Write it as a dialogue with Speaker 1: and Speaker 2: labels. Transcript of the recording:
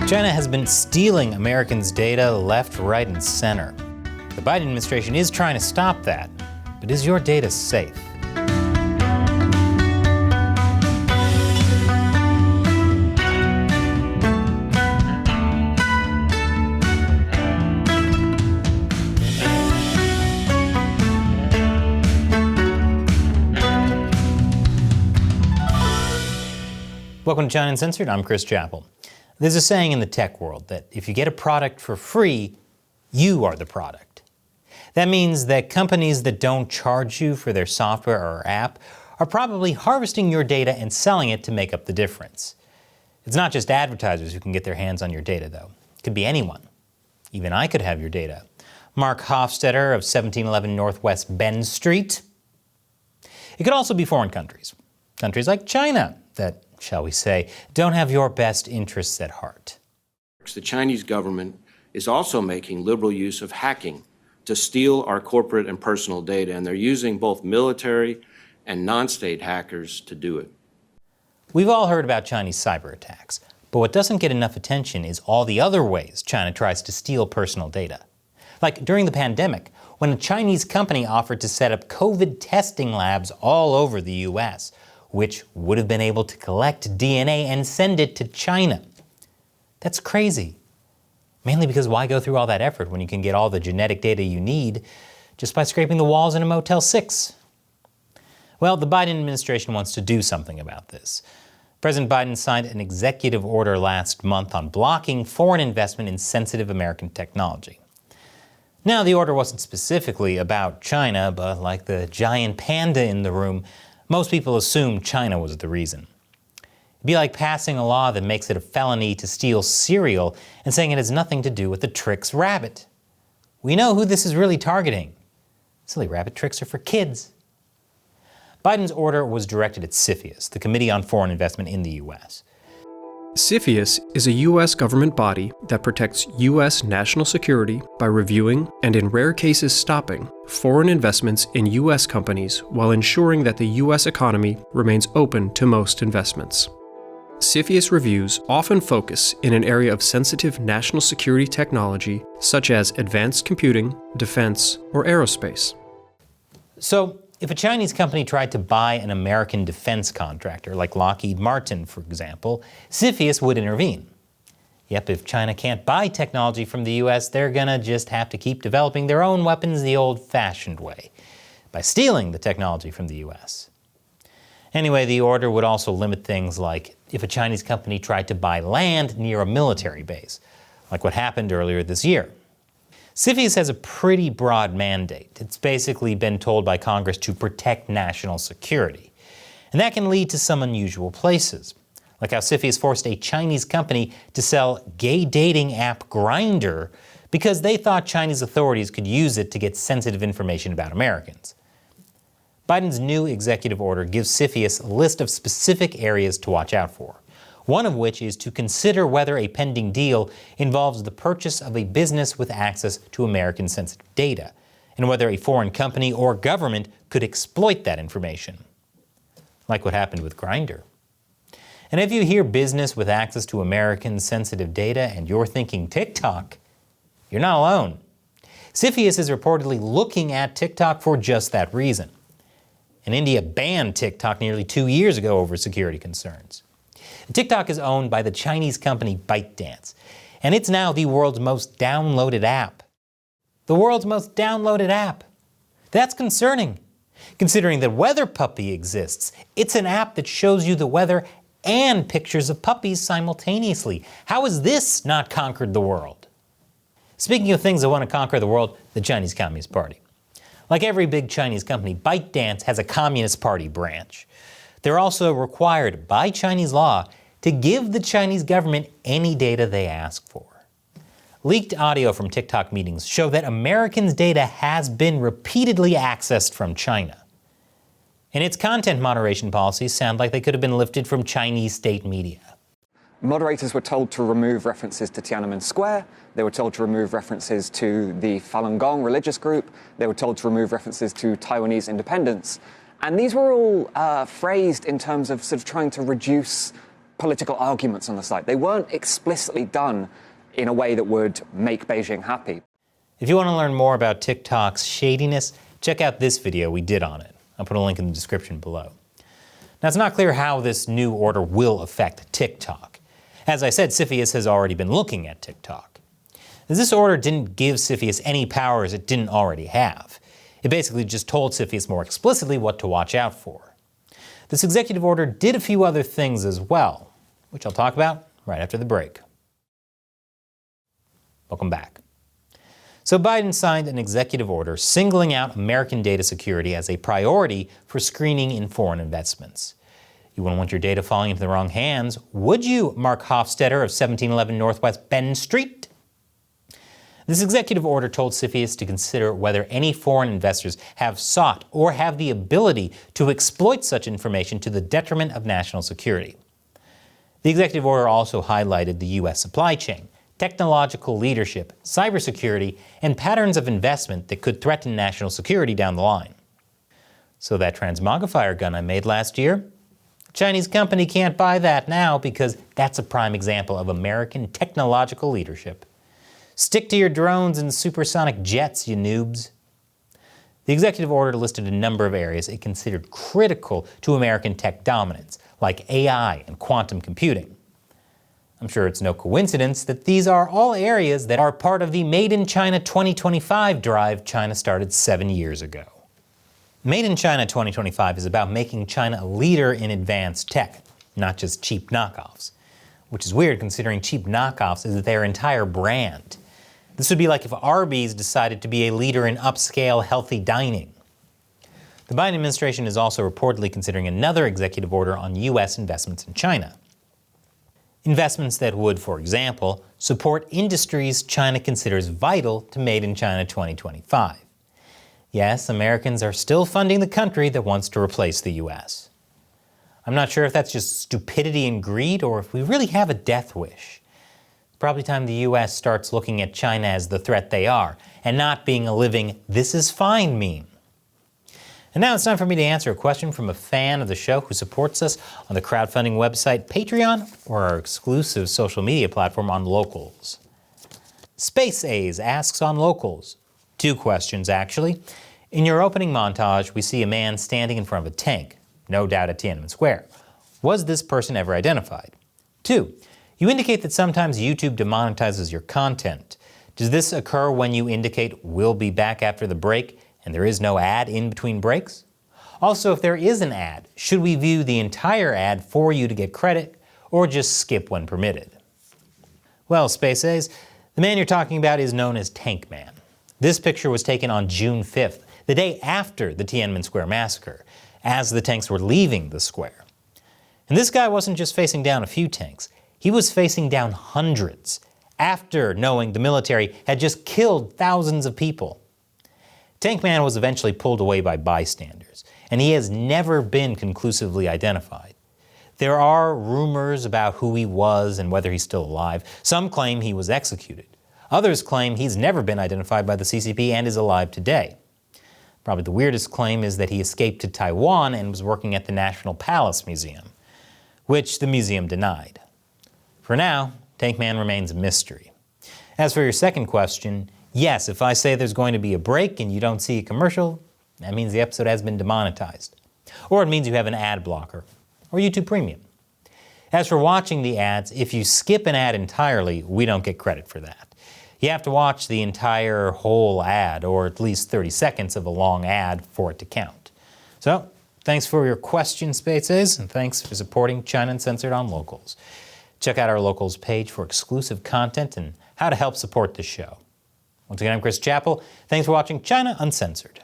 Speaker 1: China has been stealing Americans' data left, right, and center. The Biden administration is trying to stop that, but is your data safe? Welcome to China Uncensored. I'm Chris Chappell. There's a saying in the tech world that if you get a product for free, you are the product. That means that companies that don't charge you for their software or app are probably harvesting your data and selling it to make up the difference. It's not just advertisers who can get their hands on your data, though. It could be anyone. Even I could have your data. Mark Hofstetter of 1711 Northwest Bend Street. It could also be foreign countries. Countries like China that, shall we say, don't have your best interests at heart.
Speaker 2: The Chinese government is also making liberal use of hacking to steal our corporate and personal data, and they're using both military and non-state hackers to do it.
Speaker 1: We've all heard about Chinese cyber attacks, but what doesn't get enough attention is all the other ways China tries to steal personal data. Like during the pandemic, when a Chinese company offered to set up COVID testing labs all over the US, which would have been able to collect DNA and send it to China. That's crazy. Mainly because why go through all that effort when you can get all the genetic data you need just by scraping the walls in a Motel 6? Well, the Biden administration wants to do something about this. President Biden signed an executive order last month on blocking foreign investment in sensitive American technology. Now, the order wasn't specifically about China, but like the giant panda in the room, most people assumed China was the reason. It'd be like passing a law that makes it a felony to steal cereal and saying it has nothing to do with the Trix rabbit. We know who this is really targeting. Silly rabbit tricks are for kids. Biden's order was directed at CFIUS, the Committee on Foreign Investment in the U.S.
Speaker 3: CFIUS is a U.S. government body that protects U.S. national security by reviewing and, in rare cases, stopping foreign investments in U.S. companies while ensuring that the U.S. economy remains open to most investments. CFIUS reviews often focus in an area of sensitive national security technology such as advanced computing, defense, or aerospace.
Speaker 1: So, if a Chinese company tried to buy an American defense contractor, like Lockheed Martin, for example, CFIUS would intervene. Yep, if China can't buy technology from the U.S., they're gonna just have to keep developing their own weapons the old-fashioned way, by stealing the technology from the U.S. Anyway, the order would also limit things like if a Chinese company tried to buy land near a military base, like what happened earlier this year. CFIUS has a pretty broad mandate. It's basically been told by Congress to protect national security. And that can lead to some unusual places, like how CFIUS forced a Chinese company to sell gay dating app Grindr because they thought Chinese authorities could use it to get sensitive information about Americans. Biden's new executive order gives CFIUS a list of specific areas to watch out for. One of which is to consider whether a pending deal involves the purchase of a business with access to American sensitive data, and whether a foreign company or government could exploit that information. Like what happened with Grindr. And if you hear business with access to American sensitive data and you're thinking TikTok, you're not alone. CFIUS is reportedly looking at TikTok for just that reason. And India banned TikTok nearly 2 years ago over security concerns. TikTok is owned by the Chinese company ByteDance, and it's now the world's most downloaded app. The world's most downloaded app. That's concerning, considering that Weather Puppy exists. It's an app that shows you the weather and pictures of puppies simultaneously. How has this not conquered the world? Speaking of things that want to conquer the world, the Chinese Communist Party. Like every big Chinese company, ByteDance has a Communist Party branch. They're also required by Chinese law to give the Chinese government any data they ask for. Leaked audio from TikTok meetings show that Americans' data has been repeatedly accessed from China. And its content moderation policies sound like they could have been lifted from Chinese state media.
Speaker 4: Moderators were told to remove references to Tiananmen Square. They were told to remove references to the Falun Gong religious group. They were told to remove references to Taiwanese independence. And these were all phrased in terms of sort of trying to reduce political arguments on the site. They weren't explicitly done in a way that would make Beijing happy.
Speaker 1: If you want to learn more about TikTok's shadiness, check out this video we did on it. I'll put a link in the description below. Now, it's not clear how this new order will affect TikTok. As I said, CFIUS has already been looking at TikTok. This order didn't give CFIUS any powers it didn't already have. It basically just told CFIUS more explicitly what to watch out for. This executive order did a few other things as well, which I'll talk about right after the break. Welcome back. So Biden signed an executive order singling out American data security as a priority for screening in foreign investments. You wouldn't want your data falling into the wrong hands, would you, Mark Hofstetter of 1711 Northwest Penn Street? This executive order told CFIUS to consider whether any foreign investors have sought or have the ability to exploit such information to the detriment of national security. The executive order also highlighted the U.S. supply chain, technological leadership, cybersecurity, and patterns of investment that could threaten national security down the line. So that transmogrifier gun I made last year? A Chinese company can't buy that now because that's a prime example of American technological leadership. Stick to your drones and supersonic jets, you noobs. The executive order listed a number of areas it considered critical to American tech dominance, like AI and quantum computing. I'm sure it's no coincidence that these are all areas that are part of the Made in China 2025 drive China started 7 years ago. Made in China 2025 is about making China a leader in advanced tech, not just cheap knockoffs. Which is weird considering cheap knockoffs is their entire brand. This would be like if Arby's decided to be a leader in upscale healthy dining. The Biden administration is also reportedly considering another executive order on U.S. investments in China. Investments that would, for example, support industries China considers vital to Made in China 2025. Yes, Americans are still funding the country that wants to replace the U.S. I'm not sure if that's just stupidity and greed or if we really have a death wish. It's probably time the U.S. starts looking at China as the threat they are and not being a living "this is fine" meme. And now it's time for me to answer a question from a fan of the show who supports us on the crowdfunding website Patreon or our exclusive social media platform on Locals. Space A's asks on Locals. 2 questions, actually. In your opening montage, we see a man standing in front of a tank, no doubt at Tiananmen Square. Was this person ever identified? 2. You indicate that sometimes YouTube demonetizes your content. Does this occur when you indicate "we'll be back after the break" and there is no ad in between breaks? Also, if there is an ad, should we view the entire ad for you to get credit or just skip when permitted? Well, Space A's, the man you're talking about is known as Tank Man. This picture was taken on June 5th, the day after the Tiananmen Square massacre, as the tanks were leaving the square. And this guy wasn't just facing down a few tanks, he was facing down hundreds, after knowing the military had just killed thousands of people. Tank Man was eventually pulled away by bystanders, and he has never been conclusively identified. There are rumors about who he was and whether he's still alive. Some claim he was executed. Others claim he's never been identified by the CCP and is alive today. Probably the weirdest claim is that he escaped to Taiwan and was working at the National Palace Museum, which the museum denied. For now, Tank Man remains a mystery. As for your second question, yes, if I say there's going to be a break and you don't see a commercial, that means the episode has been demonetized. Or it means you have an ad blocker, or YouTube Premium. As for watching the ads, if you skip an ad entirely, we don't get credit for that. You have to watch the entire whole ad, or at least 30 seconds of a long ad for it to count. So, thanks for your question, Spaces, and thanks for supporting China Uncensored on Locals. Check out our Locals page for exclusive content and how to help support the show. Once again, I'm Chris Chappell. Thanks for watching China Uncensored.